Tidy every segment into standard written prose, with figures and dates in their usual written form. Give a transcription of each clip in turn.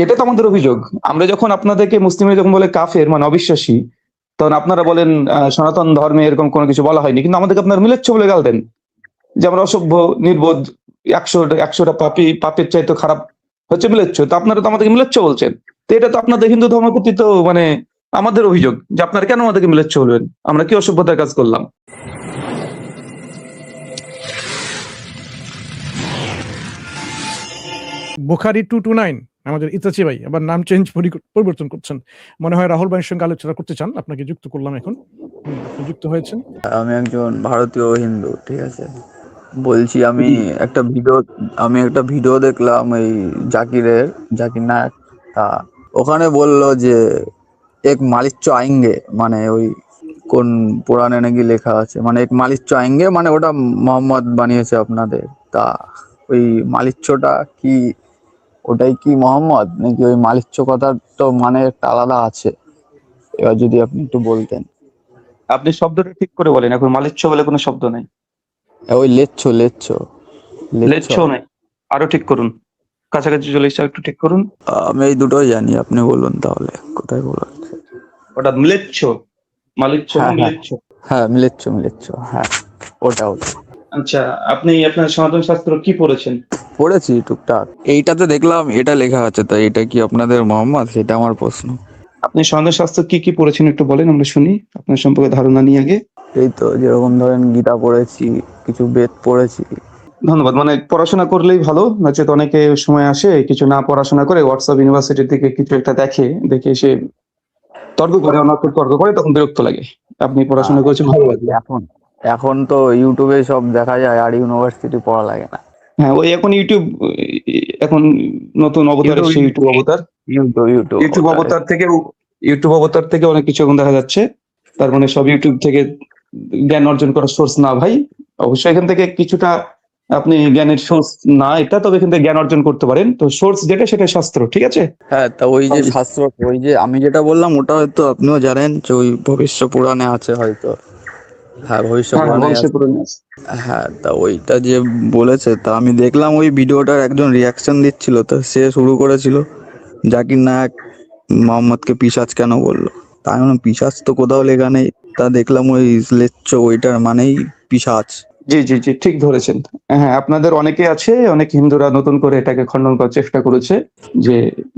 এটা তো আমাদের অভিযোগ। আমরা যখন আপনাদেরকে মুসলিমরা যখন বলে কাফের মানে অবিশ্বাসী, তখন আপনারা বলেন সনাতন ধর্মে এরকম কোনো কিছু বলা হয়নি। কিন্তু আমাদেরকে আপনারা মিলেচ্ছ বলে গাল দেন। যে আমরা অসভ্য, নির্বোধ, ১০০টা পাপের চাইতে খারাপ হচ্ছে মিলেচ্ছ। তো আপনারা তো আমাদেরকে মিলেচ্ছ বলছেন। তো এটা তো আপনাদের হিন্দু ধর্মের প্রতি তো মানে আমাদের অভিযোগ যে আপনারা কেন আমাদেরকে মিলেচ্ছ বলবেন? আমরা কি অসভ্যতার কাজ করলাম? বুখারি 229 আমাদের ইতাচি ভাই আবার নাম পরিবর্তন করছেন। মনে হয় রাহুল ভাইয়ের সঙ্গে আলোচনা করতে চান। আপনাকে যুক্ত করলাম এখন। আপনি যুক্ত হয়েছেন। আমি একজন ভারতীয় হিন্দু, ঠিক আছে? বলছি জি। আমি একটা ভিডিও দেখলাম এই জাকির নায়ক। তা ওখানে বললো যে এক মালিচ্য আইঙ্গে, মানে ওই কোন পুরাণে নাকি লেখা আছে, মানে এক মালিচ্য আইঙ্গে, মানে ওটা মোহাম্মদ বানিয়েছে আপনাদের। তা ওই মালিচ্যটা কি, ওটাই কি মোহাম্মদ, নাকি ওই মালিচ্য কথার তো মানে একটা আলাদা আছে? এবার যদি আপনি একটু বলতেন। আপনি শব্দটা ঠিক করে বলেন। এখন মালিচ্য বলে কোনো শব্দ নাই। ওই লেচ্ছ লেচ্ছ লেচ্ছ। লেচ্ছ নাই। আরো ঠিক করুন। কাছাকাছি চলে এসে একটু ঠিক করুন। আমি এই দুটোই জানি, আপনি বলুন তাহলে কোথায় বলা আছে। ওটা ম্লেচ্ছ। মালিচ্ছ না হ্যাঁ হ্যাঁ ম্লেচ্ছ। হ্যাঁ, মিলেচ্ছ, হ্যাঁ, ওটা। আচ্ছা, আপনি আপনার সনাতন শাস্ত্র কি পড়েছেন? পড়েছি টুকটাক। এইটাতে দেখলাম এটা লেখা আছে, তাই এটা কি আপনাদের মোহাম্মদ, সেটা আমার প্রশ্ন। আপনি সনাতন শাস্ত্র কি পড়েছেন একটু বলেন, আমরা শুনি। আপনার সম্পর্কে ধারণা নিয়ে আগে। এই তো যেরকম ধরেন গীতা পড়েছি, কিছু বেদ পড়েছি। ধন্যবাদ। মানে পড়াশোনা করলেই ভালো। নচেত অনেকে সময় আসে কিছু না পড়াশোনা করে হোয়াটসঅ্যাপ ইউনিভার্সিটি থেকে কিছু একটা দেখে এসে তর্ক করে, অনর্থক তর্ক করে, তখন বিরক্ত লাগে। আপনি আহ, পড়াশোনা করেছেন, ভালো লাগলো। এখন এখন তো ইউটিউবে সব দেখা যায়, আর ইউনিভার্সিটি পড়া লাগে না। হ্যাঁ, ওই এখন ইউটিউব, এখন নতুন অবতার ইউটিউব এসছে, ইউটিউব অবতার। ইউটিউব ইউটিউব ইউটিউব ওটাই। অবতার থেকে ইউটিউব অবতার থেকে অনেক কিছু এখন দেখা যাচ্ছে। তার মানে সব ইউটিউব থেকে জ্ঞান অর্জন করার সোর্স না ভাই। অবশ্যই এখান থেকে কিছুটা আপনি জ্ঞানের সোর্স না এটা, তবে এখান থেকে জ্ঞান অর্জন করতে পারেন। তো সোর্স যেটা সেটা শাস্ত্র, ঠিক আছে? হ্যাঁ, তা ওই যে শাস্ত্র, ওই যে আমি যেটা বললাম ওটা হয়তো আপনিও জানেন যে ওই ভবিষ্য পুরাণে আছে হয়তো। হ্যাঁ, ভবিষ্য হ্যাঁ হ্যাঁ, পুরাণে ভবিষ্যৎ আছে। পুরাণে আছে। হ্যাঁ, তা ওইটা যে বলেছে, তা আমি দেখলাম ওই ভিডিওটার একজন রিয়াকশন দিচ্ছিল, তো সে শুরু করেছিল জাকির নায়ক মোহাম্মদকে পিশাচ কেন বললো। তা আমি বললাম, পিশাচ তো কোথাও লেখা নেই। তা দেখলাম ওই লেচ্ছ ওইটার মানেই পিশাচ। জি জি জি, ঠিক ধরেছেন। হ্যাঁ, আপনাদের অনেকে আছে, অনেক হিন্দুরা নতুন করে এটাকে খণ্ডন করার চেষ্টা করেছে যে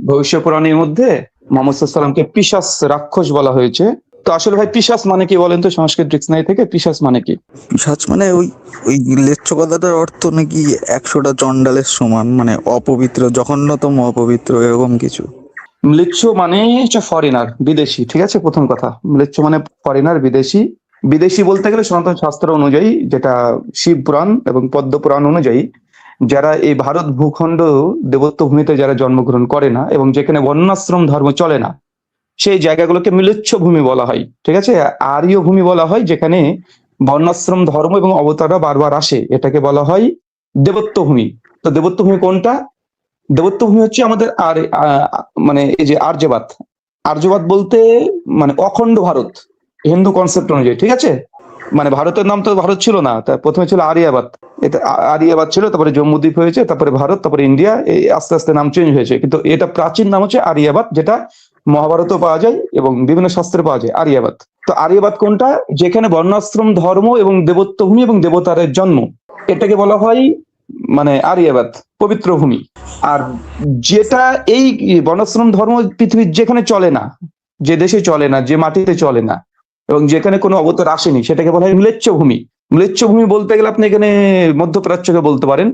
ভবিষ্য পুরাণের মধ্যে মোহাম্মদ সাল্লাল্লাহু আলাইহি সাল্লামকে পিশাচ, রাক্ষস বলা হয়েছে। তো আসলে ভাই পিশাচ মানে কি বলেন তো, সংস্কৃত ডিকশনারি থেকে পিশাচ মানে কি? পিশাচ মানে ওই ওই লেচ্ছ কথাটার অর্থ নাকি 100টা চন্ডালের সমান, মানে অপবিত্র, জঘন্যতম অপবিত্র, এরকম কিছু। ম্লেচ্ছ মানে হচ্ছে ফরেনার, বিদেশি। ঠিক আছে, প্রথম কথা ম্লেচ্ছ মানে ফরেনার, বিদেশি। বিদেশি বলতে গেলে সনাতন শাস্ত্র অনুযায়ী, যেটা শিব পুরাণ এবং পদ্ম পুরাণ অনুযায়ী, যারা এই ভারত ভূখণ্ড দেবত্ব ভূমিতে যারা জন্মগ্রহণ করে না এবং যেখানে বর্ণাশ্রম ধর্ম চলে না, সেই জায়গাগুলোকে মিলেচ্ছ ভূমি বলা হয়। ঠিক আছে, আর্য ভূমি বলা হয় যেখানে বর্ণাশ্রম ধর্ম এবং অবতাররা বারবার আসে, এটাকে বলা হয় দেবত্ব ভূমি। তো দেবত্ব ভূমি কোনটা? দেবত্ব ভূমি হচ্ছে আমাদের আর মানে এই যে আর্যবাদ। আর্যবাদ বলতে মানে অখণ্ড ভারত, হিন্দু কনসেপ্ট অনুযায়ী। ঠিক আছে, মানে ভারতের নাম তো ভারত ছিল না, তা প্রথমে ছিল আরিয়াবাদ। এটা আরিয়াবাদ ছিল, তারপরে জম্মুদ্বীপ হয়েছে, তারপরে ভারত, তারপরে ইন্ডিয়া, এই আস্তে আস্তে নাম চেঞ্জ হয়েছে। কিন্তু এটা প্রাচীন নাম হচ্ছে আরিয়াবাদ, যেটা মহাভারতও পাওয়া যায় এবং বিভিন্ন শাস্ত্রে পাওয়া যায় আরিয়াবাদ। তো আরিয়াবাদ কোনটা? যেখানে বর্ণাশ্রম ধর্ম এবং দেবত্ব ভূমি এবং দেবতারের জন্ম, এটাকে বলা হয় মানে আরিয়াবাদ, পবিত্র ভূমি। আর যেটা এই বর্ণাশ্রম ধর্ম পৃথিবীর যেখানে চলে না, যে দেশে চলে না, যে মাটিতে চলে না এবং যেখানে কোনো অবতার আসেনি, সেটাকে বলা হয় ম্লেচ্ছ ভূমি। ম্লেচ্ছ ভূমি বলতে গেলে আপনি এখানে মধ্যপ্রাচ্যকে বলতে পারেন,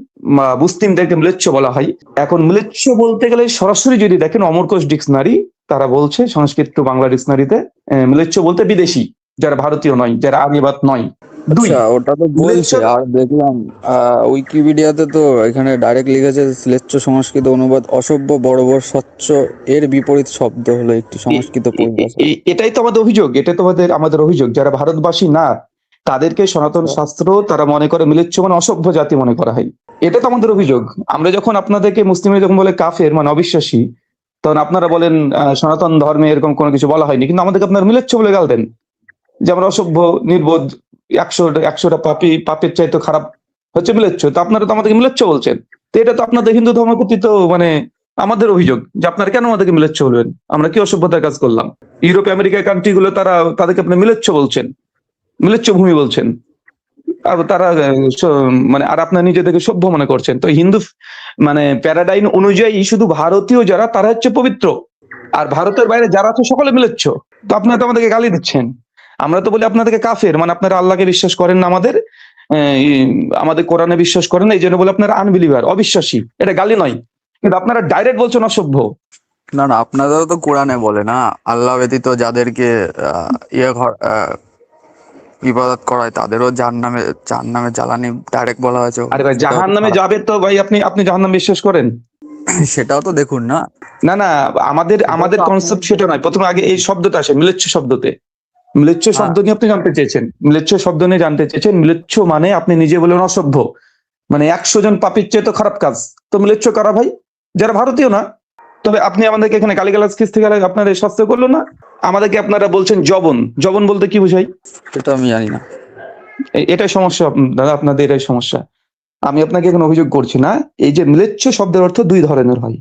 মুসলিমদেরকে ম্লেচ্ছ বলা হয়। এখন ম্লেচ্ছ বলতে গেলে সরাসরি যদি দেখেন অমরকোশ ডিকশনারি, তারা বলছে সংস্কৃত টু বাংলা ডিকশনারিতে ম্লেচ্ছ বলতে বিদেশি, যারা ভারতীয় নয়, যারা আর্যবাদ নয়। দুই, আচ্ছা, ওটা তো ম্লেচ্ছ বলছে। আর দেখলাম উইকিপিডিয়াতে তো এখানে ডাইরেক্ট লিখেছে লেচ্ছ সংস্কৃত অনুবাদ অসভ্য, বর্বর, স্বচ্ছ এর বিপরীত শব্দ হলো একটি সংস্কৃত পরিভাষা। এটাই তো আমাদের অভিযোগ, এটাই তো আমাদের অভিযোগ। যারা ভারতবাসী না, তাদেরকে সনাতন শাস্ত্র তারা মনে করে মিলেচ্ছ মানে অসভ্য জাতি মনে করা হয়। এটা তো আমাদের অভিযোগ। আমরা যখন আপনাদেরকে মুসলিমরা যখন বলে কাফের মানে অবিশ্বাসী, তখন আপনারা বলেন সনাতন ধর্মে এরকম কোনো কিছু বলা হয়নি। কিন্তু আমাদেরকে আপনারা মিলেচ্ছ বলে গাল দেন যে আমরা অসভ্য, নির্বোধ, ১০০টা পাপের চাইতে খারাপ হচ্ছে মিলেচ্ছ। তো আপনারা তো আমাদেরকে মিলেচ্ছ বলছেন। তো এটা তো আপনাদের হিন্দু ধর্মের প্রতি তো মানে আমাদের অভিযোগ যে আপনারা কেন আমাদেরকে মিলেচ্ছ বলবেন? আমরা কি অসভ্যতার কাজ করলাম? ইউরোপ আমেরিকার কান্ট্রি গুলো তাদেরকে আপনি মিলেচ্ছ বলছেন, মিলেচ্ছ ভূমি বলছেন। আর তারা মানে আর আপনার নিজেদেরকে সভ্য মনে করছেন। তো হিন্দু মানে প্যারাডাইম অনুযায়ী শুধু ভারতীয় যারা তারা হচ্ছে পবিত্র, আর ভারতের বাইরে যারা আছে সকলে মিলেচ্ছ। তো আপনারা তো আমাদেরকে গালি দিচ্ছেন। আমরা তো বলি আপনাদেরকে কাফের, মানে আপনারা আল্লাহকে বিশ্বাস করেন না, আমাদের কোরআনে বিশ্বাস করেন না, এই জন্য বলে আপনারা আনবিলিভার, অবিশ্বাসী। এটা গালি নয়, কিন্তু আপনারা ডাইরেক্ট বলছেন অসভ্য। না না, আপনাদেরও তো কোরআনে বলে না, আল্লাহ ব্যতীত যাদেরকে ইবাদত করায় তাদেরও জাহান্নামে জ্বালানি ডাইরেক্ট বলা হয়েছে। আরে ভাই, জাহান্নামে যাবে তো ভাই, আপনি জাহান্নামে বিশ্বাস করেন? সেটাও তো দেখুন না। না না, আমাদের কনসেপ্ট সেটা নয়। প্রথমে আগে এই শব্দটা আসে মিলেচ্ছ শব্দতে। মিলেচ্ছ শব্দ নিয়ে আপনি জানতে চেয়েছেন, মিলেচ্ছ শব্দ নিয়ে জানতে চেয়েছেন। মিলেচ্ছ মানে আপনি নিজে বলেন অসভ্য, মানে 100 জন পাপীর চেয়ে তো খারাপ কাজ। তো মিলেচ্ছ কারা ভাই? যারা ভারতীয় না। তবে আপনি আমাদেরকে এখানে গালিগালাজ খিস্তি গালাজ আপনার এই শাস্তি করলো না। আমাদেরকে আপনারা বলছেন জবন। জবন বলতে কি বুঝাই? সেটা আমি জানি না। এটাই সমস্যা দাদা, আপনাদের এটাই সমস্যা। আমি আপনাকে এখন অভিযোগ করছি না। এই যে মিলেচ্ছ শব্দের অর্থ দুই ধরনের হয়।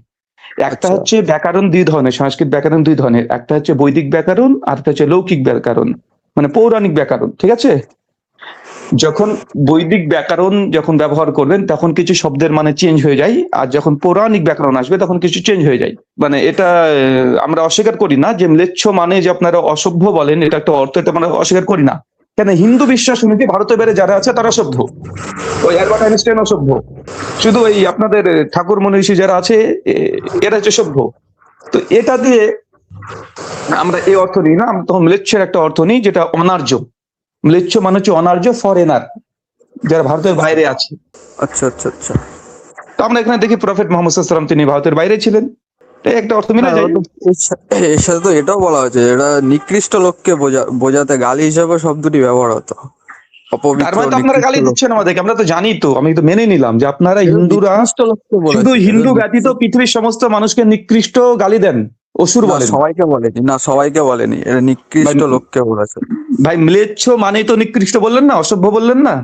একটা আচ্ছা। হচ্ছে ব্যাকরণ দুই ধরনের, সংস্কৃত ব্যাকরণ দুই ধরনের। একটা হচ্ছে বৈদিক ব্যাকরণ, আর একটা হচ্ছে লৌকিক ব্যাকরণ, মানে পৌরাণিক ব্যাকরণ। ঠিক আছে? যখন বৈদিক ব্যাকরণ যখন ব্যবহার করবেন তখন কিছু শব্দের মানে চেঞ্জ হয়ে যায়, আর যখন পৌরাণিক ব্যাকরণ আসবে তখন কিছু চেঞ্জ হয়ে যায়। মানে এটা আমরা অস্বীকার করি না যে ম্লেচ্ছ মানে যে আপনারা অসভ্য বলেন, এটা একটা অর্থ, এটা আমরা অস্বীকার করি না। কেন? হিন্দু বিশ্বাস অনুযায়ী ভারতের বাইরে যারা আছে তারা সভ্য। ওই অ্যালবার্ট আইনস্টাইন অসভ্য। শুধু ওই আপনাদের ঠাকুর মনীষী যারা আছে এরা হচ্ছে সভ্য। তো এটা দিয়ে আমরা এই অর্থ নিই না, আমরা তখন ম্লেচ্ছের একটা অর্থ নিই যেটা অনার্য। ম্লেচ্ছ মানে হচ্ছে অনার্য, ফরেনার, যারা ভারতের বাইরে আছে। আচ্ছা আচ্ছা আচ্ছা। তো আমরা এখানে দেখি প্রফেট মোহাম্মদ সাল্লাল্লাহু আলাইহি ওয়াসাল্লাম তিনি ভারতের বাইরে ছিলেন। এই একটা অর্থ মিলে যায়। এর সাথে তো এটাও বলা হয়েছে, এটা নিকৃষ্ট লোককে বোঝাতে গালি হিসাবে শব্দটি ব্যবহার হতো। তার অপবিত্র মানে তো আপনারা গালি নিকৃষ্ট লোক। দিচ্ছেন আমাদেরকে, আমরা তো জানি। তো আমি তো মেনে নিলাম যে আপনারা হিন্দুরা নিকৃষ্ট লোককে বলেছে। শুধু হিন্দু ব্যতীত পৃথিবীর সমস্ত মানুষকে নিকৃষ্ট গালি দেন, অসুর না, বলেন। সবাইকে বলেনি, না সবাইকে বলেনি, এটা নিকৃষ্ট লোককে বলেছে। ভাই ম্লেচ্ছ মানেই তো নিকৃষ্ট বললেন না, অসভ্য বললেন না?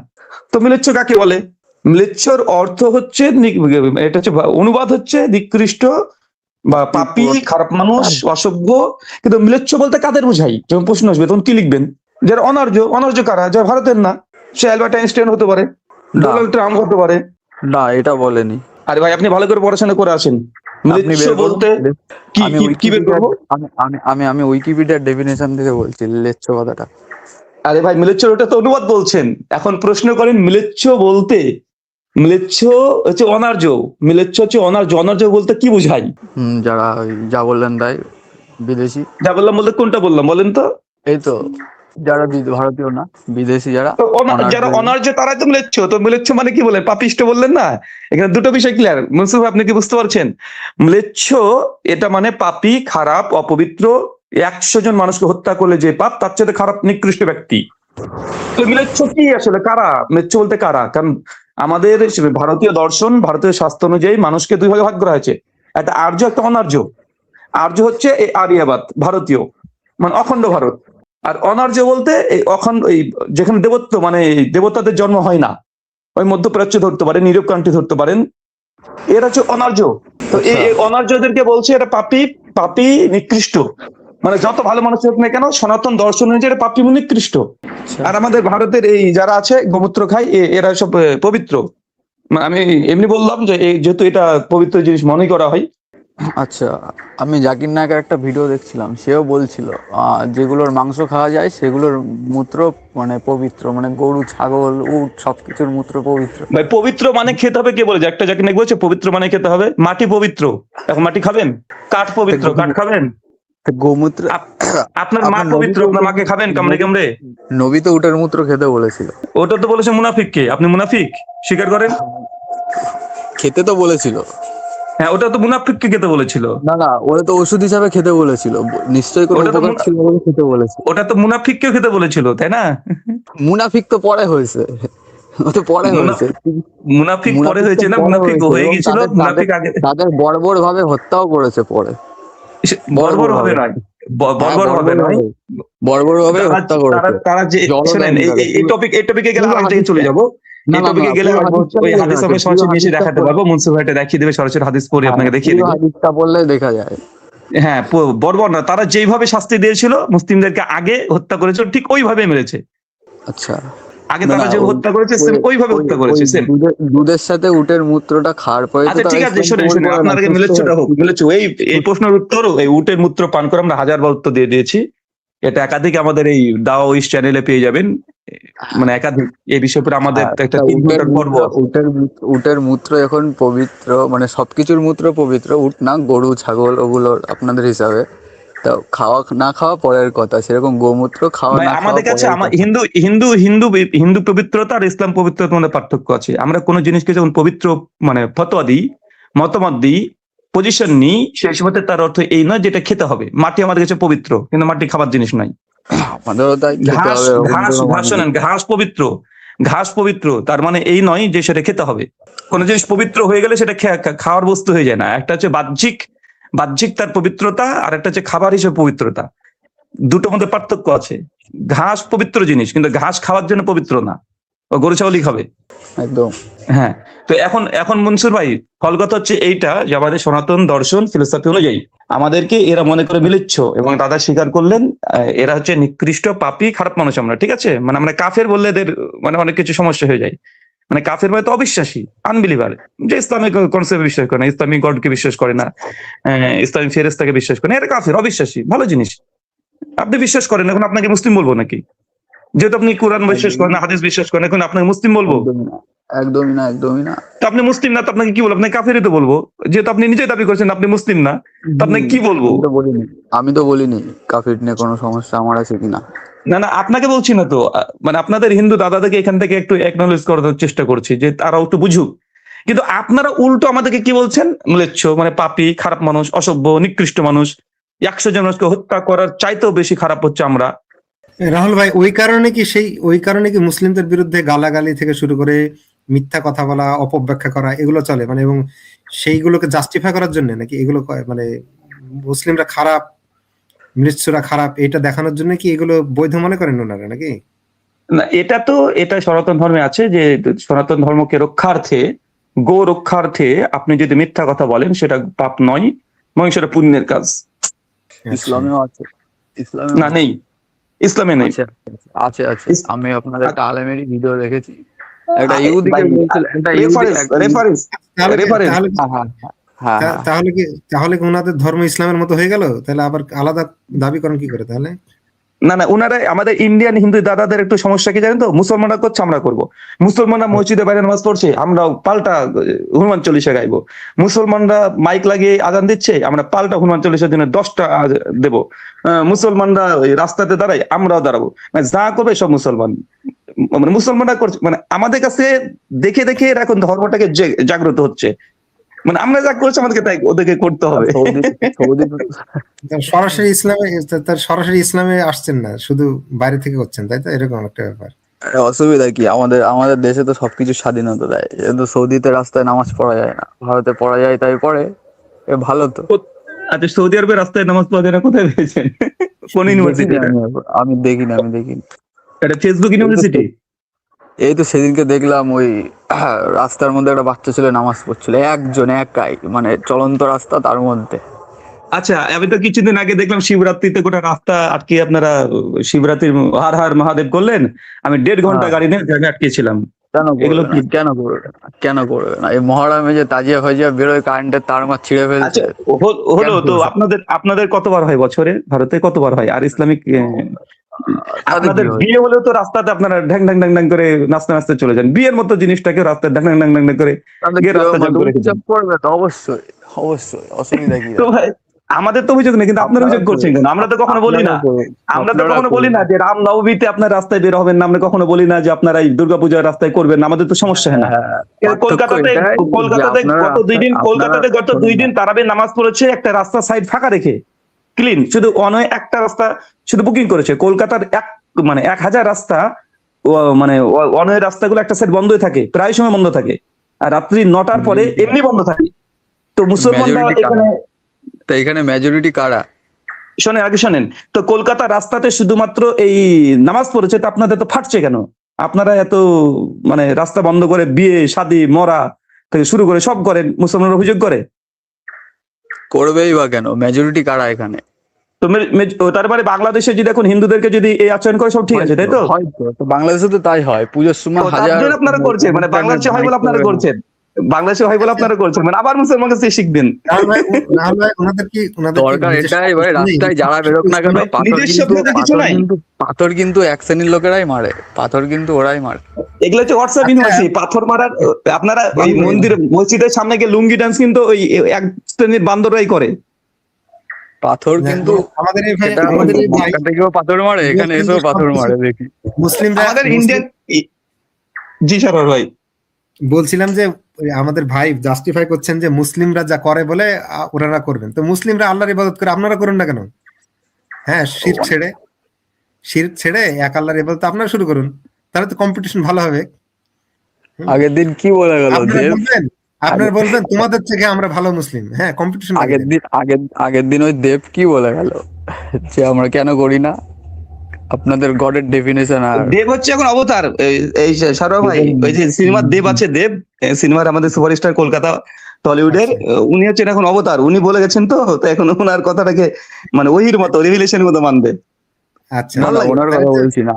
তো ম্লেচ্ছ কাকে বলে? ম্লেচ্ছর অর্থ হচ্ছে এটা হচ্ছে অনুবাদ হচ্ছে নিকৃষ্ট বা পাপী, খারাপ মানুষ, অসভ্য। কিন্তু ম্লেচ্ছ বলতে কাদের বোঝাই? যখন প্রশ্ন আসবে তখন কি লিখবেন? যারা অনার্য। অনার্য কারা? যারা ভারতের না। সে অ্যালবার্ট আইনস্টাইন হতে পারে, ডোনাল্ড ট্রাম্প হতে পারে। না, এটা বলেনি। আরে ভাই, আপনি ভালো করে পড়াশোনা করে আসেন। আপনি ম্লেচ্ছ বের করুন। বলতে কি আমি কি বের করবো? আমি উইকিপিডিয়ার ডেফিনেশন থেকে বলছি লেচ্ছ কথাটা। আরে ভাই, ম্লেচ্ছ ওটা তো অনুবাদ বলছেন। এখন প্রশ্ন করেন ম্লেচ্ছ বলতে। ম্লেচ্ছ হচ্ছে অনার্য, ম্লেচ্ছ হচ্ছে অনার্য। অনার্য বলতে কি বোঝায়? যারা ওই যা বললেন তাই, বিদেশি। যা বললাম বলতে কোনটা বললাম বলেন তো? এই তো, যারা ভারতীয় না, বিদেশি যারা তো যারা অনার্য তারাই তো ম্লেচ্ছ। তো ম্লেচ্ছ মানে কি বলেন? পাপিষ্ট বললেন না? এখানে দুটো বিষয় ক্লিয়ার। মুনসুফ, আপনি কি বুঝতে পারছেন? ম্লেচ্ছ এটা মানে পাপী, খারাপ, অপবিত্র। 100 জন মানুষকে হত্যা করলে যে পাপ, তার চেয়ে খারাপ নিকৃষ্ট ব্যক্তি। তো ম্লেচ্ছ কি আসলে? কারা ম্লেচ্ছ বলতে? কারা? কারণ আমাদের ভারতীয় দর্শন, ভারতীয় শাস্ত্র অনুযায়ী মানুষকে দুই ভাগে ভাগ করা হয়েছে, একটা আর্য, একটা অনার্য। আর্য হচ্ছে এই আর্যাবাদ, ভারতীয়, মানে অখণ্ড ভারত। আর অনার্য বলতে এই অখণ্ড, এই যেখানে দেবত্ব মানে দেবতাদের জন্ম হয় না, ওই মধ্যপ্রাচ্য ধরতে পারেন, ইউরোপ কান্ট্রি ধরতে পারেন, এরা হচ্ছে অনার্য। তো এই অনার্যদেরকে বলছে এটা পাপী, পাপী, নিকৃষ্ট। মানে যত ভালো মানুষ হোক না কেন, সনাতন দর্শন অনুযায়ী এটা পাপী, নিকৃষ্ট। আর আমাদের ভারতের এই যারা আছে গোমূত্র খায়, এরা সব পবিত্র। আমি এমনি বললাম যে যেহেতু এটা পবিত্র জিনিস মনে করা হয়। আচ্ছা, আমি জাকির নায়কের একটা ভিডিও দেখছিলাম, সেও বলছিল যেগুলোর মাংস খাওয়া যায় সেগুলোর মূত্র মানে পবিত্র, মানে গরু, ছাগল, উট সবকিছুর মূত্র পবিত্র। ভাই পবিত্র মানে খেতে হবে কে বলেছে? একটা জাকির নায়ক বলছে পবিত্র মানে খেতে হবে। মাটি পবিত্র, এখন মাটি খাবেন? কাঠ পবিত্র, কাঠ খাবেন? গোমূত্র। আপনার মা পবিত্র, আপনার মাকে খাবেন কামড়ে কামড়ে? নবী তো উটের মূত্র খেতে বলেছিল। ওটা তো বলেছে মুনাফিককে। আপনি মুনাফিক স্বীকার করেন? খেতে তো বলেছিল। হ্যাঁ, ওটা তো মুনাফিককে খেতে বলেছিল। না না, ওরা তো ওষুধ হিসাবে খেতে বলেছিল, নিশ্চয়ই কোনো ওটা তো উপকার ছিল বলে খেতে বলেছিল। ওটা তো মুনাফিককেও খেতে বলেছিল, তাই না? মুনাফিক তো পরে হয়েছে, ও তো পরে হয়েছে। মুনাফিক পরে হয়েছে না, মুনাফিক হয়ে গেছিল। মুনাফিক আগে তাদের বর্বর ভাবে হত্যাও করেছে পরে। বর্বর হবে নয়, বর্বর হবে নয়, বর্বর ভাবে হত্যা করেছে। তারা যে শুনেন, এই টপিকে গেলে আরেক জায়গায় চলে যাব। এই টপিকে গেলে হয়তো ওই হাদিস আমরা সরাসরি নিচে দেখাতে পারবো, মনসুর ভাইটা দেখিয়ে দেবে সরাসরি হাদিস পড়ে আপনাকে দেখিয়ে দেবে। হাদিসটা বললে দেখা যায়। হ্যাঁ, বর্বর না, তারা যেইভাবে শাস্তি দিয়েছিল মুসলিমদেরকে আগে হত্যা করেছিল ঠিক ওইভাবে মেরেছে। আচ্ছা, আগে তারা যে হত্যা করেছে সেম ওইভাবে হত্যা করেছে সেম। দুধের সাথে উটের মূত্রটা খাওয়ার পরে আচ্ছা ঠিক আছে, শুনে আপনার আগে মিলেচ্ছটা হোক, মিলেচ্ছ এই প্রশ্নের উত্তর, এই উটের মূত্র পান করে আমরা 1000 উত্তর দিয়ে দিয়েছি। এটা একাধিক আমাদের এই দাওয়াইশ চ্যানেলে পেয়ে যাবেন, মানে একাধিক এই বিষয়ের উপর আমাদের একটা 3 ঘন্টার পর্ব। উটের মূত্র এখন পবিত্র, মানে সবকিছুর মূত্র পবিত্র, উট না গরু ছাগল ওগুলোর আপনাদের হিসাবে তো খাওয়া না খাওয়া পরের কথা, সেরকম গোমূত্র খাওয়া না খাওয়া আমাদের কাছে পরের কথা। হিন্দু পবিত্রতা আর ইসলাম পবিত্রতার মধ্যে পার্থক্য আছে। আমরা কোনো জিনিসকে যখন পবিত্র মানে ফতোয়া দিই, মতামত দিই, পজিশন নিই, সেই সময় তার অর্থ এই নয় যেটা খেতে হবে। মাটি আমাদের কাছে পবিত্র, কিন্তু মাটি খাবার জিনিস নয়। আমাদেরও তাই খেতে ঘাস হবে। ঘাস শোনেন, ঘাস পবিত্র তার মানে এই নয় যে সেটা খেতে হবে। কোন জিনিস পবিত্র হয়ে গেলে সেটা খাওয়ার বস্তু হয়ে যায় না। একটা হচ্ছে বাহ্যিক তার পবিত্রতা, আর একটা হচ্ছে খাবার হিসেবে পবিত্রতা, দুটোর মধ্যে পার্থক্য আছে। ঘাস পবিত্র জিনিস, কিন্তু ঘাস খাওয়ার জন্য পবিত্র না, ও গরু ছাগলই খাবে। একদম। হ্যাঁ, তো এখন মনসুর ভাই ফলগত হচ্ছে এইটা যে আমাদের সনাতন দর্শন ফিলোসফি অনুযায়ী আমাদেরকে এরা মনে করে মিলিচ্ছ, এবং দাদা স্বীকার করলেন এরা হচ্ছে নিকৃষ্ট পাপী খারাপ মানুষ। আমরা ঠিক আছে, মানে আমরা কাফের বললে এদের মানে অনেক কিছু সমস্যা হয়ে যায়। মানে কাফের মানে তো অবিশ্বাসী, আনবিলিভার, যে ইসলামিক কনসেপ্ট বিশ্বাস করে না, ইসলামিক গডকে বিশ্বাস করে না, ইসলামিক ফেরেশতাকে বিশ্বাস করে না, এরা কাফের, অবিশ্বাসী। ভালো জিনিস, আপনি বিশ্বাস করেন, এখন আপনাকে মুসলিম বলবো নাকি? যেহেতু আপনি কোরআন বিশ্বাস করেন না, হাদিস বিশ্বাস করেন, এখন আপনাকে মুসলিম বলবো? একদমই না। তো আপনি মুসলিম না, তো আপনাকে কি বলবো? আপনাকে কাফেরই তো বলবো, যেহেতু আপনি নিজেই দাবি করছেন আপনি মুসলিম না, তো আপনাকে কি বলবো? আমি তো বলিনি কাফির নিয়ে কোনো সমস্যা আমার আছে কিনা। না, আপনাকে বলছি না তো, মানে আপনাদের হিন্দু দাদাদেরকে এখান থেকে একটু একনলেজ করার চেষ্টা করছি যে তারাও একটু বুঝুক। কিন্তু আপনারা উল্টো আমাদেরকে কি বলছেন? ম্লেচ্ছ মানে পাপী, খারাপ মানুষ, অসভ্য, নিকৃষ্ট মানুষ। 100 জন মানুষকে হত্যা করার চাইতেও বেশি খারাপ হচ্ছে আমরা। রাহুল ভাই, ওই কারণে কি মুসলিমদের বিরুদ্ধে গালাগালি থেকে শুরু করে মিথ্যা কথা বলা, অপব্যাখ্যা করা এগুলো চলে, মানে এবং সেইগুলোকে জাস্টিফাই করার জন্য নাকি এগুলো মানে মুসলিমরা খারাপ, মৃত্যুরা খারাপ এটা দেখানোর জন্য কি এগুলো বৈধ মনে করেন ওনারা নাকি? না, এটা সনাতন ধর্মে আছে যে সনাতন ধর্মকে রক্ষার্থে, গো রক্ষার্থে আপনি যদি মিথ্যা কথা বলেন সেটা পাপ নয়, বরং সেটা পুণ্যের কাজ। ইসলামেও আছে, না নেই, ইসলামে নেই। আছে। আমি আপনাদের একটা আলেমেরই ভিডিও দেখেছি, একটা ইহুদিকে বলছিল, একটা রেফারেন্স। তাহলে কি ওনাদের ধর্ম ইসলামের মতো হয়ে গেল? তাহলে আবার আলাদা দাবি করেন কি করে তাহলে? না, ওনারা আমাদের ইন্ডিয়ান হিন্দু দাদাদের একটু সমস্যা কি জানেন তো? মুসলমানরা করছে আমরা করব। মুসলমানরা মসজিদে বাইরে নামাজ পড়ছে, আমরা পাল্টা হনুমান চল্লিশা গাইবো। মুসলমানরা মাইক লাগিয়ে আজান দিচ্ছে, আমরা পাল্টা হনুমান চল্লিশার জন্য 10টা দেব। মুসলমানরা রাস্তাতে দাঁড়াই, আমরাও দাঁড়াবো। মানে যা করবে সব মুসলমান, মানে মুসলমানরা করছে। মানে আমাদের কাছে দেখে এরা এখন ধর্মটাকে জাগ্রত হচ্ছে। মানে আমরা যা করছি আমাদেরকে তাই ওদেরকে করতে হবে। সরাসরি ইসলামে আসছেন না, শুধু বাইরে থেকে করছেন, তাই তো? এরকম একটা ব্যাপার। অসুবিধা কি? আমাদের দেশে তো সবকিছু স্বাধীনতা দেয়, কিন্তু সৌদিতে রাস্তায় নামাজ পড়া যায় না, ভারতে পড়া যায়, তাই পড়ে। ভালো তো। আচ্ছা, সৌদি আরবের রাস্তায় নামাজ পড়া যায় না, কোথায় পেয়েছেন? কোন ইউনিভার্সিটি? আমি দেখিনি। এটা ফেসবুক ইউনিভার্সিটি। এই তো সেদিনকে দেখলাম ওই রাস্তার মধ্যে একটা বাচ্চা ছেলে নামাজ পড়ছিল, একজন একাই, মানে চলন্ত রাস্তা তার মধ্যে। আচ্ছা, আমি তো কিছুদিন আগে দেখলাম শিবরাত্রিতে গোটা রাস্তা আটকে আপনারা শিবরাত্রির হার হার মহাদেব করলেন। আমি 1.5 ঘন্টা গাড়ি নিয়ে আটকেছিলাম। কেন করবে না? এই মহরমে যে তাজিয়া ফাজিয়া বেরোয়, কারেন্টের তার মার ছিঁড়ে ফেলছে। হলো তো আপনাদের কতবার হয় বছরে? ভারতে কতবার হয়? আর ইসলামিক আপনাদের বিয়ে হলেও তো রাস্তাতে আপনারা ঢ্যাং ঢ্যাং ঢ্যাং ঢ্যাং করে নাচতে চলে যান। বিয়ের মতো জিনিসটাকে রাস্তায় ঢ্যাং ঢ্যাং ঢ্যাং ঢ্যাং করে রাস্তা জ্যাম করে করবে তো অবশ্যই অসুবিধা কি? তো ভাই আমাদের তো অভিযোগ নেই, কিন্তু আপনারা অভিযোগ করছেন কেন? আমরা তো কখনো বলি না যে রাম নবমীতে আপনার রাস্তায় বের হবেন না, আমরা কখনো বলি না যে আপনারা এই দুর্গাপূজার রাস্তায় করবেন না, আমাদের তো সমস্যা হয় না। কলকাতাতে গত 2 দিন তারাবির নামাজ পড়েছে একটা রাস্তা সাইড ফাঁকা রেখে, ক্লিন, শুধু একটা রাস্তা শুধু বুকিং করেছে। কলকাতার 1000 রাস্তা, মানে অনয় রাস্তাগুলো একটা সাইড বন্ধই থাকে, প্রায় সময় বন্ধ থাকে, আর রাত্রি 9টার পরে এমনি বন্ধ থাকে। তো মুসলমানরা এখানে মেজরিটি কারা? শোনেন, তো কলকাতা রাস্তাতে শুধুমাত্র এই নামাজ পড়েছে, তো আপনাদের তো ফাটছে কেন? আপনারা এত মানে রাস্তা বন্ধ করে বিয়ে শাদী মরা থেকে শুরু করে সব করেন, মুসলমানরা অভিযোগ করে। করবেই বা কেন, মেজরিটি কারা এখানে? তো তার মানে বাংলাদেশে যদি এখন হিন্দুদেরকে যদি এই আচরণ করে সব ঠিক আছে, তাই তো? হয়তো তো বাংলাদেশে তো তাই হয়, পুজোর সময় ও, তার হাজার জন্য আপনারা করছেন, মানে বাংলাদেশে হয় বলে আপনারা করছেন, বাংলাদেশে হয় বলে আপনারা করছেন, মানে আবার মুসলমান কাছে শিখবেন। রাহুল ভাই ওনাদের কি দরকার এটাই ভাই, রাস্তায় যারা বেরোক না কেন, নিজস্ব আপনাদের কিছু নাই? পাথর কিন্তু এক শ্রেণীর লোকেরাই মারে, পাথর কিন্তু ওরাই মারে। এগুলো হচ্ছে হোয়াটসঅ্যাপ আচ্ছা। ইউনিভার্সিটি, পাথর মারার। আপনারা ওই মন্দির মসজিদের সামনে গিয়ে লুঙ্গি ডান্স কিন্তু ওই এক শ্রেণীর বান্দররাই করে। পাথর কিন্তু আমাদের এই ভাই সেটা আমাদের এই ভাই মক্কা থেকেও পাথর মারে, এখানে এসেও পাথর মারে দেখি। মুসলিমরা আমাদের ইন্ডিয়ান। জি সরোয়ার ভাই, বলছিলাম যে ওই আমাদের ভাই জাস্টিফাই করছেন যে মুসলিমরা যা করে বলে ওনারা করবেন, তো মুসলিমরা আল্লাহর ইবাদত করে আপনারা করুন না কেন? হ্যাঁ, শিরক ছেড়ে এক আল্লাহর ইবাদত আপনারা শুরু করুন, তাহলে তো কম্পিটিশন ভালো হবে। আগের দিন কি বলে গেল দেব, আপনারা বলবেন তোমাদের থেকে আমরা ভালো মুসলিম, হ্যাঁ কম্পিটিশন। আগের দিন ওই দেব কি বলে গেল যে আমরা কেন করি না, আপনাদের গডের ডেফিনেশন। আর দেব হচ্ছে এখন অবতার। এই সরোয়ার ভাই, ওই যে সিনেমার দেব আছে, দেব সিনেমার আমাদের সুপারস্টার কলকাতা টলিউডের, উনি হচ্ছেন এখন অবতার। উনি বলে গেছেন তো এখন ওনার কথাটাকে মানে ওহির মতো রিভিলেশনের মতো মানবে। আচ্ছা, না না, ওনার কথা বলছি না,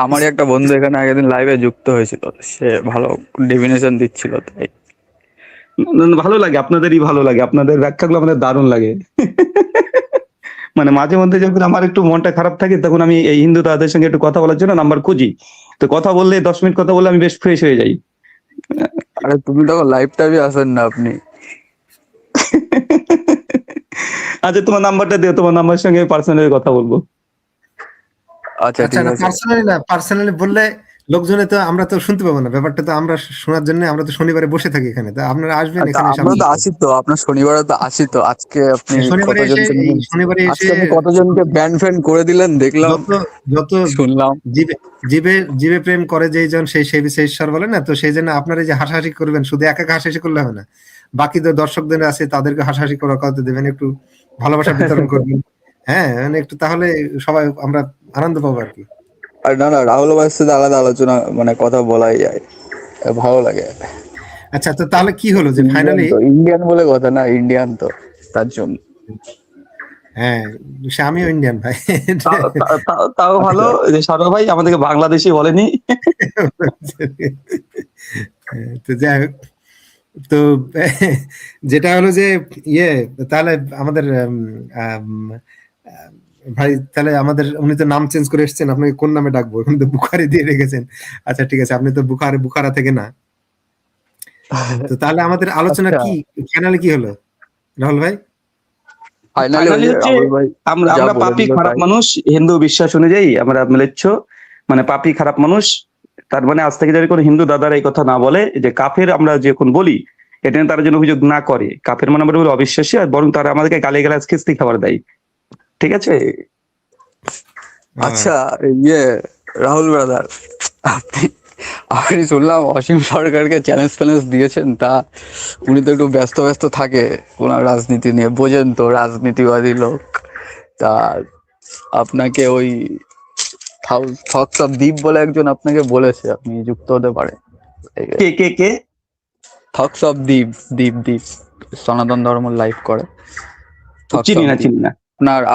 আমারই একটা বন্ধু এখানে আগের দিন লাইভে যুক্ত হয়েছিল, সে ভালো ডেফিনেশন দিচ্ছিল, তাই ভালো লাগে, আপনাদেরই ভালো লাগে, আপনাদের ব্যাখ্যাগুলো আমাদের দারুণ লাগে। মানে মাঝে মধ্যে যখন আমার একটু মনটা খারাপ থাকে তখন আমি এই হিন্দু দাদাদের সঙ্গে একটু কথা বলার জন্য নাম্বার খুঁজি, তো কথা বললে 10 মিনিট কথা বললে আমি বেশ ফ্রেশ হয়ে যাই। আরে তুমি তখন লাইভ টাইভে আসেন না আপনি। আচ্ছা তোমার নাম্বারটা দিও, তোমার নাম্বার সঙ্গে পার্সোনালি কথা বলবো। আচ্ছা আচ্ছা, ঠিক না আছে। পার্সোনালি বললে লোকজনে তো আমরা তো শুনতে পাবো না, ব্যাপারটা তো আমরা শোনার জন্য আমরা তো শনিবারে বসে থাকি এখানে, তো আপনারা আসবেন আচ্ছা, এখানে আমরা তো আসি তো, আপনার শনিবারে তো আসি তো। আজকে আপনি শনিবারে এসে আজকে আপনি কতজনকে ব্যান ফ্যান করে দিলেন দেখলাম, যত শুনলাম। জীবে প্রেম করে যেই জন সেই বিশেষ ঈশ্বর বলে না, তো সেই জন্য আপনারা এই যে হাসাহাসি করবেন, শুধু একা একা হাসাহাসি করলে হবে না, বাকি যে দর্শকদের আছে তাদেরকে হাসাহাসি করা করতে দেবেন, একটু ভালোবাসা বিতরণ করবেন। হ্যাঁ, মানে একটু, তাহলে সবাই আমরা আনন্দ পাবো আর কি। আর না না, রাহুল ভাইয়ের সাথে আলাদা আলোচনা মানে কথা বলাই যায়, ভালো লাগে। আচ্ছা, তো তাহলে কি হলো যে ফাইনালি ইন্ডিয়ান বলে কথা না, ইন্ডিয়ান তো তার জন্য। হ্যাঁ, সে আমিও ইন্ডিয়ান ভাই। তাও ভালো যে সরোয়ার ভাই আমাদেরকে বাংলাদেশি বলেনি। তো যাই হোক, তো যেটা হলো যে তাহলে আমাদের ভাই, তাহলে আমাদের উনি তো নাম চেঞ্জ করে এসেছেন, আপনাকে কোন নামে ডাকবো? এখন তো বুখারি দিয়ে রেখেছেন। আচ্ছা ঠিক আছে, আপনি তো বুখারা থেকে না, তো তাহলে আমাদের আলোচনা কি ফাইনালি কি হলো রাহুল ভাই? ফাইনালি হচ্ছে আমরা পাপী খারাপ মানুষ, হিন্দু বিশ্বাস অনুযায়ী আমরা মিলেচ্ছ মানে পাপী খারাপ মানুষ। তার মানে আজ থেকে যদি কোনো হিন্দু দাদারা এই কথা না বলে যে কাফের আমরা যখন বলি, এটা তারা যেন অভিযোগ না করে, কাফের মানে আমরা বলি অবিশ্বাসী, আর বরং তারা আমাদেরকে গালিগালাজ খিস্তি খাবার দেয়। ঠিক আছে? আচ্ছা রাহুল ব্রাদার, আপনি শুনলাম অসীম সরকারকে চ্যালেঞ্জ দিয়েছেন, তা উনি তো একটু ব্যস্ত থাকে ওনার রাজনীতি নিয়ে, বোঝেন তো, রাজনীতিবাদী লোক। তা আপনাকে ওই থকস অফ দ্বীপ বলে একজন আপনাকে বলেছে, আপনি যুক্ত হতে পারেন। কে থকস অফ দ্বীপ সনাতন ধর্ম লাইভ করে। চিনি না।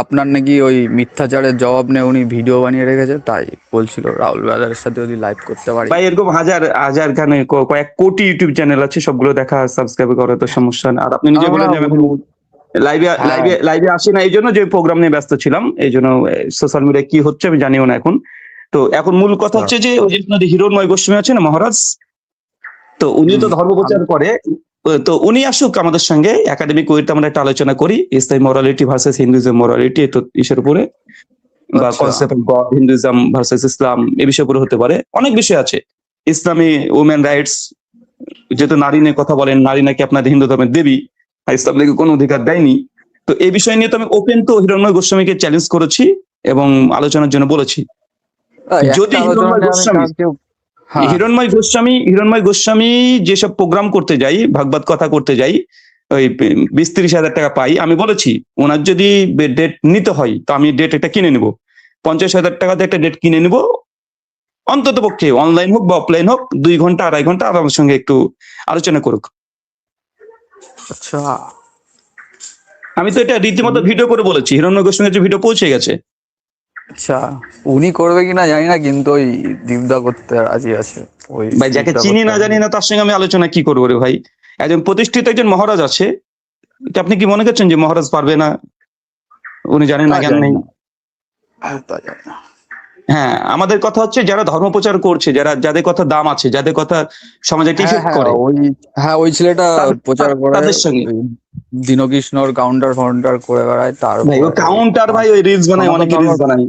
আপনার নাকি ওই মিথ্যাচারের জবাব নিয়ে উনি ভিডিও বানিয়ে রেখেছে, তাই বলছিল রাহুল ব্রাদারের সাথে যদি লাইভ করতে পারি। ভাই এরকম হাজার খানে কয়েক কোটি ইউটিউব চ্যানেল আছে, সবগুলো দেখা সাবস্ক্রাইব করা তো সমস্যা না। আর আপনি নিজে বলেন যে লাইভে আসি না এই জন্য যে প্রোগ্রাম নিয়ে ব্যস্ত ছিলাম, এই জন্য সোশ্যাল মিডিয়ায় কি হচ্ছে আমি জানিও না এখন। তো এখন মূল কথা হচ্ছে যে ওই যে আপনাদের হিরণময় গোস্বামী আছে না মহারাজ, তো উনি তো ধর্ম প্রচার করে, তো উনি আসুক আমাদের সঙ্গে একাডেমিক ওয়েতে আমরা একটা আলোচনা করি, Islamic morality versus Hinduism morality, তো ইসের উপরে বা concept of God, Hinduism versus Islam, এই বিষয়ের উপরে হতে পারে। অনেক বিষয় আছে, ইসলামী উমেন রাইটস, যেহেতু নারী নিয়ে কথা বলেন, নারী নাকি আপনাদের হিন্দু ধর্মের দেবী, আর ইসলাম নাকি কোনো অধিকার দেয়নি। তো এই বিষয় নিয়ে তো আমি ওপেন তো হিরণময় গোস্বামীকে চ্যালেঞ্জ করেছি এবং আলোচনার জন্য বলেছি। যদি হিরণময় গোস্বামী যেসব প্রোগ্রাম করতে যাই, ভাগবত কথা করতে যাই, ওই 20-30 হাজার টাকা পাই, আমি বলেছি ওনার যদি ডেট নিতে হয় তো আমি ডেট একটা কিনে নিব, 50,000 টাকাতে একটা ডেট কিনে নিব, অন্তত পক্ষে অনলাইন হোক বা অফলাইন হোক 2 ঘন্টা 2.5 ঘন্টা আমার সঙ্গে একটু আলোচনা করুক। আচ্ছা, আমি তো এটা রীতিমতো ভিডিও করে বলেছি, হিরণ্য গোস্বামীর কাছে ভিডিও পৌঁছে গেছে। আচ্ছা, উনি করবে কিনা জানি না, কিন্তু ওই দীপদা করতে রাজি আছে। ওই ভাই যাকে দীপদা চিনি করতে না রাজি জানি না তার সঙ্গে আমি আলোচনা কি করবো রে ভাই? একজন প্রতিষ্ঠিত একজন মহারাজ আছে, এটা আপনি কি মনে করছেন যে মহারাজ পারবে না? উনি জানেন না, তা জ্ঞান জানি নেই? না। তা জানি না। হ্যাঁ, আমাদের কথা হচ্ছে যারা ধর্ম প্রচার করছে, যাদের কথা দাম আছে, যাদের কথা সমাজে হ্যাঁ ইফেক্ট হ্যাঁ করে, ওই ছেলেটা প্রচার করে, তাদের সঙ্গে। ওই দীনকৃষ্ণর কাউন্টার ফাউন্টার করে বেড়ায়। ভাই ও তারপরে কাউন্টার, ভাই ওই রিলস বানায়, অনেকে রিলস বানায়,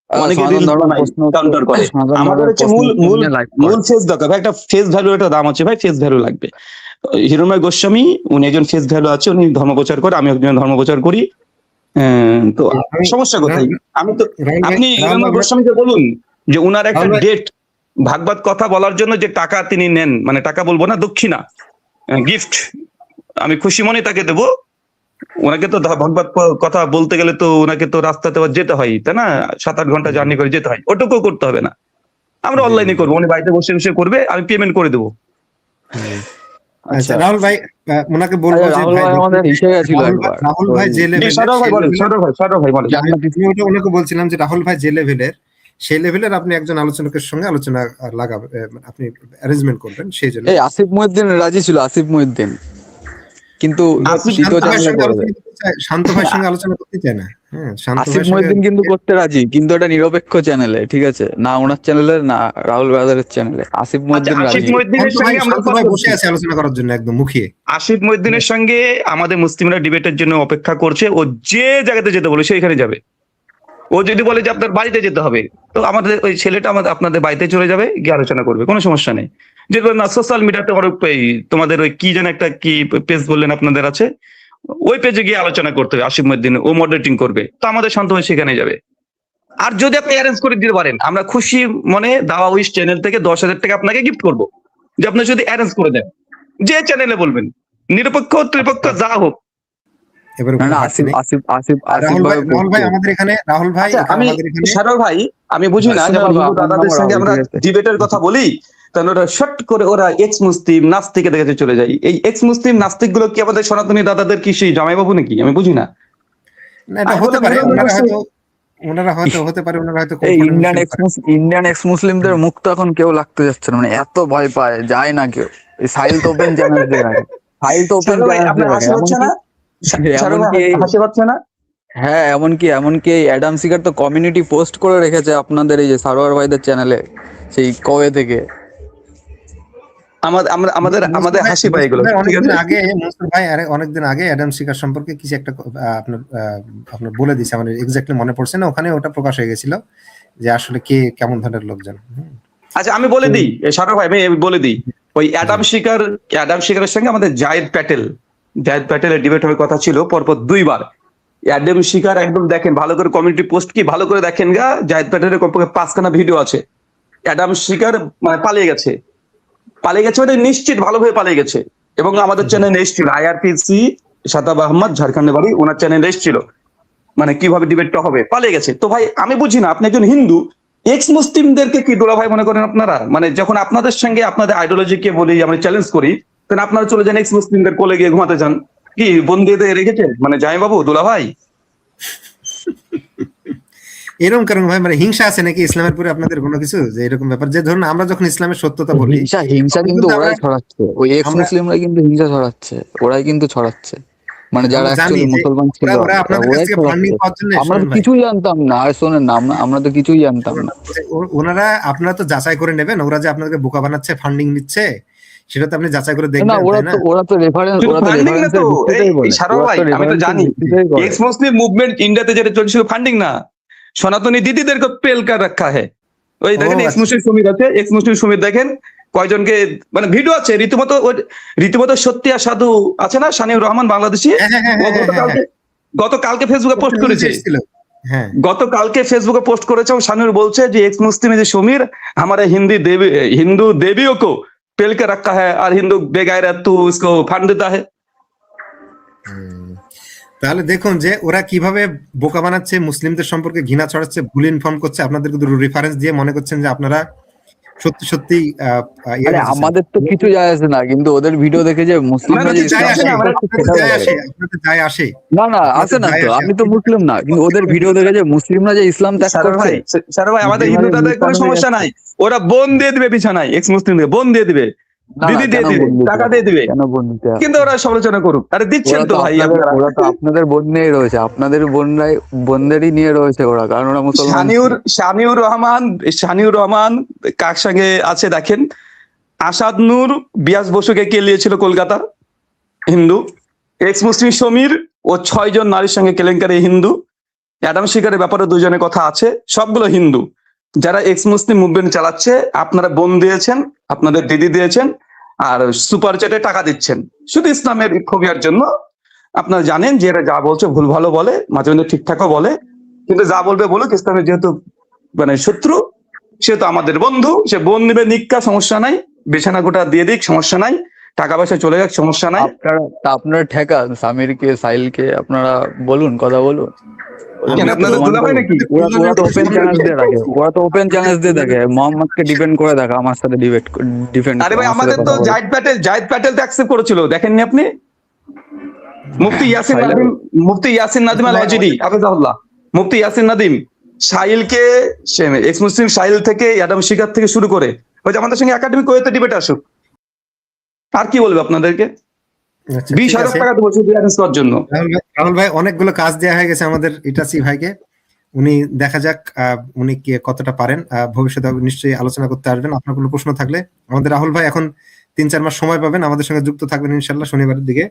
অনেকে সনাতন রিলস ধর্মের বানায়, প্রশ্ন কাউন্টার করে। সনাতন আমাদের ধর্মের হচ্ছে প্রশ্ন মূল উত্তর মূল নিয়ে লাইভ মূল করে। ফেস দরকার ভাই, একটা ফেস ভ্যালু একটা দাম আছে ভাই, ফেস ভ্যালু লাগবে। হিরণ্ময় গোস্বামী উনি একজন ফেস ভ্যালু আছে, উনি ধর্ম প্রচার করে, আমি একজন ধর্ম প্রচার করি। তো সমস্যা কোথায়? আমি তো, আপনি হিরণ্ময় গোস্বামীকে বলুন যে উনার একটা ডেট, ভাগবত কথা বলার জন্য যে টাকা তিনি নেন, মানে টাকা বলবো না, দক্ষিণা, গিফট, আমি খুশি মনে তাকে দেবো। ওনাকে তো ভাগবত কথা বলতে গেলে তো ওনাকে তো রাস্তাতে যেতে হয়, তাই না? 7-8 ঘন্টা জার্নি করে যেতে হয়, ওটুকু করতে হবে না, আমরা অনলাইনে করবো, উনি বাড়িতে বসে বসে করবে, আমি পেমেন্ট করে দেবো। আচ্ছা রাহুল ভাই, ওনাকে বলবো যে রাহুল ভাই ভাই আমাদের এসে গেছিল একবার। রাহুল ভাই যে জি, লেভেলের, সারোয়ার ভাই বলেন, সারোয়ার ভাই বলেন। আমি ওনাকে বলছিলাম যে রাহুল ভাই যে লেভেলের, সেই লেভেলের আপনি একজন আলোচকের সঙ্গে আলোচনা লাগাবেন, আপনি অ্যারেঞ্জমেন্ট করবেন সেই জন্য। এই আসিফ মহিউদ্দিন রাজি ছিল, আসিফ মহিউদ্দিন, কিন্তু দ্বিতীয় চ্যানেলে করবে। শান্ত ভাইয়ের সঙ্গে আলোচনা করতে চায় না। হ্যাঁ, শান্ত আসিফ ভাইয়ের সঙ্গে মহিউদ্দিন কিন্তু করতে রাজি, কিন্তু এটা নিরপেক্ষ চ্যানেলে, ঠিক আছে? না ওনার চ্যানেলে, না রাহুল ব্রাদারের চ্যানেলে। আসিফ আচ্ছা, মহিউদ্দিন আশিফ রাজি। মহিউদ্দিনের সঙ্গে আমরা শান্ত ভাই বসে আছে আলোচনা করার জন্য একদম মুখিয়ে। আসিফ মহিউদ্দিনের সঙ্গে আমাদের মুসলিমরা ডিবেটের জন্য অপেক্ষা করছে, ও যে জায়গাতে যেতে বলে সেইখানে যাবে। ও যদি বলে যে আপনার বাড়িতে যেতে হবে, তো আমাদের ওই ছেলেটা আমাদের আপনাদের বাড়িতে চলে যাবে, গিয়ে আলোচনা করবে, কোনো সমস্যা নেই। যে না সোশ্যাল মিডিয়াতে তোমাদের ওই কি যেন একটা কি পেজ বললেন আপনাদের আছে, ওই পেজে গিয়ে আলোচনা করতে হবে, আসিফ মহিউদ্দিন ও মডারেটিং করবে, তো আমাদের শান্ত ভাই সেখানে যাবে। আর যদি আপনি অ্যারেঞ্জ করে দিতে পারেন, আমরা খুশি মনে দাওয়া উইশ চ্যানেল থেকে 10,000 টাকা আপনাকে গিফট করবো, যে আপনি যদি অ্যারেঞ্জ করে দেন, যে চ্যানেলে বলবেন, নিরপেক্ষ ত্রিপক্ষ যা হোক। এবার না আসিফ আসিফ আসিফ আসিফ রাহুল ভাই আমাদের এখানে, রাহুল ভাই আচ্ছা, আমি আমাদের এখানে সারোয়ার ভাই, আমি বুঝি না, শুনে যেমন বাবা, হিন্দু আপনার দাদাদের নাম সঙ্গে রাহুল, আমরা ঠিক আছে? ডিবেটের কথা বলি, তাহলে ওরা শর্ট করে ওরা এক্স মুসলিম নাস্তিকের কাছে চলে যায়। এই এক্স মুসলিম নাস্তিক গুলো কি আমাদের সনাতনী দাদাদের কি সেই জামাইবাবু নাকি? আমি বুঝি না। না, এটা হতে পারে, ওনারা হয়তো হতে পারে, ওনারা হয়তো এই ইন্ডিয়ান এক্স মুসলিমদের মুখ তো এখন কেউ লাগতে যাচ্ছে না, মানে এত ভয় পায়, যায় না কেউ। এই সাহিল তো ওপেন চ্যানেল দিয়ে রাখে, সাহিল তো ওপেন সারোয়ার ভাই, চ্যানেল আপনার দিয়ে রাখে, হাসি হচ্ছে না? সারোয়ার ভাই, এমনকি হাসি পাচ্ছে না? হ্যাঁ, এমনকি এই অ্যাডাম সিকার তো কমিউনিটি পোস্ট করে রেখেছে আপনাদের এই যে সারোয়ার ভাইদের চ্যানেলে, সেই কবে থেকে। আমাদের হাসি পায় এগুলো, ঠিক অনেকদিন আছে? আগে মনসুর ভাই অনেকদিন আগে অ্যাডাম শিকার সম্পর্কে কিছু একটা আপনার আপনার বলে দিছে, আমার এক্স্যাক্টলি মনে পড়ছে না, ওখানে ওটা প্রকাশ হয়ে গেছিল যে আসলে কে কেমন ধরনের লোকজন। আচ্ছা, আমি বলে দিই সারোয়ার ভাই, আমি বলে দিই, ওই অ্যাডাম শিকারের সঙ্গে আমাদের জায়েদ প্যাটেলের ডিবেট হওয়ার কথা ছিল পরপর 2 বার। অ্যাডাম শিকার একদম দেখেন ভালো করে, কমিউনিটি পোস্ট কি ভালো করে দেখেন গা, জায়েদ প্যাটেলের কমপক্ষে 5খানা ভিডিও আছে। অ্যাডাম শিকার মানে পালিয়ে গেছে মানে নিশ্চিত ভালোভাবে পালিয়ে গেছে, এবং আমাদের চ্যানেলে এসেছিল IRPC শাতাব আহমদ, ঝাড়খণ্ডের বাড়ি, ওনার চ্যানেলে এসেছিল, মানে কিভাবে ডিবেটটা হবে, পালিয়ে গেছে। তো ভাই আমি বুঝি না, আপনি একজন হিন্দু, এক্স মুসলিমদেরকে কি ডোলা ভাই মনে করেন আপনারা? মানে যখন আপনাদের সঙ্গে আপনাদের আইডিওলজিকে বলি, আমরা চ্যালেঞ্জ করি, তখন আপনারা চলে যান এক্স মুসলিমদের কোলে গিয়ে ঘুমাতে যান, কি বন্দি রেখেছেন মানে জামাই বাবু, দুলা ভাই? এরকম কারণ ভাই, মানে হিংসা আছে নাকি ইসলামের পরে আপনাদের কোনো কিছু, যে এরকম ব্যাপার, যে ধরুন আমরা যখন ইসলামের সত্যতা বলি, হিংসা কিন্তু ওরাই ছড়াচ্ছে, ওই এক্স মুসলিমরা কিন্তু হিংসা ছড়াচ্ছে, ওরাই কিন্তু ছড়াচ্ছে, মানে যারা অ্যাকচুয়ালি মুসলমান ছিল ওরাই ছড়াচ্ছে। আমরা তো কিছুই জানতাম না, আর শোনেন না, আমরা তো কিছুই জানতাম না। ওনারা, আপনারা তো যাচাই করে নেবেন, ওরা যে আপনাদেরকে বোকা বানাচ্ছে, ফান্ডিং নিচ্ছে, সেটা তো আপনি যাচাই করে দেখবেন। না, ওরা তো রেফারেন্স, আমি তো জানি এক্স মুসলিম মুভমেন্ট ইন্ডিয়াতে যেটা চলছে ফান্ডিং না, সনাতনী দিদিদেরকে পেল কার রাখা হয়। ওই দেখেন এক্স মুসলিম সুমিত আছে, এক্স মুসলিম সুমিত দেখেন কয়জনকে, মানে ভিডিও আছে রীতিমতো সত্যি আর সাধু আছে না, শানিউর রহমান বাংলাদেশি, গতকালকে ফেসবুকে পোস্ট করেছে, গতকালকে ফেসবুকে পোস্ট করেছে, শানিউর বলছে যে এক্স মুসলিম যে সমীর हमारे हिंदू देवियों को पेल के रखा है और हिंदू बेगैरत तू इसको फंड देता है। তাহলে দেখুন যে ওরা কিভাবে বোকা বানাচ্ছে, মুসলিমদের সম্পর্কে ঘৃণা ছড়াচ্ছে, ভুল ইনফর্ম করছে, আপনাদেরকে দুটো রেফারেন্স দিয়ে মনে করছেন যে আপনারা সত্যি সত্যি আরে আমাদের তো কিছু যায় আসে না, কিন্তু ওদের ভিডিও দেখে যে মুসলিমরা যে ইসলাম ত্যাগ করছে সেটা ভালো লাগে। যায় আসে না না আসে না তো, আমি তো মুসলিম না, কিন্তু ওদের ভিডিও দেখে যে মুসলিমরা যে ইসলাম ত্যাগ সারা করছে। ভাই, সারা ভাই, আমাদের যেভাবে হিন্দু দাদার কোনো মিথ্যা সমস্যা নাই, ওরা বোন দিয়ে দিবে বিছানায়, এক্স মুসলিমকে বোন দিয়ে দিবে, না না, দিদি দিয়ে কেন দিবে, বোন দিতে টাকা হবে? দিয়ে দিবে, কেন বোন দিতে হবে? কিন্তু ওরা সমালোচনা করুক। আরে দিচ্ছেন তো ভাই আপনারা। ওরা তো আপনাদের বোন নিয়ে রয়েছে, আপনাদের বোনদেরই নিয়ে রয়েছে ওরা, কারণ ওরা মুসলমান। শানিউর রহমান কার সঙ্গে আছে দেখেন, আসাদ নূর বিয়াস বসুকে কেলিয়েছিল কলকাতার হিন্দু, এক্স মুসলিম সমীর ও 6 জন নারীর সঙ্গে কেলেঙ্কারি হিন্দু, অ্যাডাম শিকারের ব্যাপারে দুজনের কথা আছে, সবগুলো হিন্দু। যারা এক্স মুসলিম মুভমেন্ট চালাচ্ছে, আপনারা বোন দিয়েছেন, আপনাদের দিদি দিয়েছেন, আর সুপার চ্যাটে টাকা দিচ্ছেন শুধু ইসলামের ক্ষোভিয়ার জন্য। আপনারা জানেন যে এরা যা বলছে ভুল ভালো বলে, মাঝে মধ্যে ঠিকঠাকও বলে, কিন্তু যা বলবে বলুক, ইসলামের যেহেতু মানে শত্রু, সেহেতু আমাদের বন্ধু, সে বোন নিবে নিকা, সমস্যা নাই, বিছানা গোটা দিয়ে দিক, সমস্যা নাই, টাকা পয়সা চলে যাক, সমস্যা নাই। আপনারা ঠেকান সামিরকে, সাহিলকে, আপনারা বলুন, কথা বলুন। কেন আপনাদের দুলাভাই নাকি? ওরা তো ওপেন চ্যালেঞ্জ দিয়ে রাখে, মোহাম্মদকে ডিপেন্ড করে দেখা, আমার সাথে ডিফেন্ড। আরে ভাই, আমাদের তো জাহিদ প্যাটেল তো অ্যাকসেপ্ট করেছিল, দেখেননি আপনি? মুফতি ইয়াসিন নাদিম আল হাজিরি হাফেজাহুল্লাহ, মুফতি ইয়াসিন নাদিম সাহিলকে, এক্স মুসলিম সাহিল থেকে, অ্যাডাম শিকার থেকে শুরু করে, ওই যে আমাদের সঙ্গে একাডেমিক ওয়েতে ডিবেট আসুক, আর কি বলবে আপনাদেরকে? 20,000 টাকা দেবো শুধু অ্যারেঞ্জ করার জন্য। রাহুল ভাই, অনেকগুলো কাজ দেওয়া হয়ে গেছে আমাদের ইটাচি ভাইকে, উনি দেখা যাক উনি কি কতটা পারেন, ভবিষ্যতে নিশ্চয়ই আলোচনা করতে আসবেন। আপনার কোনো প্রশ্ন থাকলে আমাদের রাহুল ভাই এখন 3-4 মাস সময় পাবেন, আমাদের সঙ্গে যুক্ত থাকবেন ইনশাল্লাহ শনিবারের দিকে।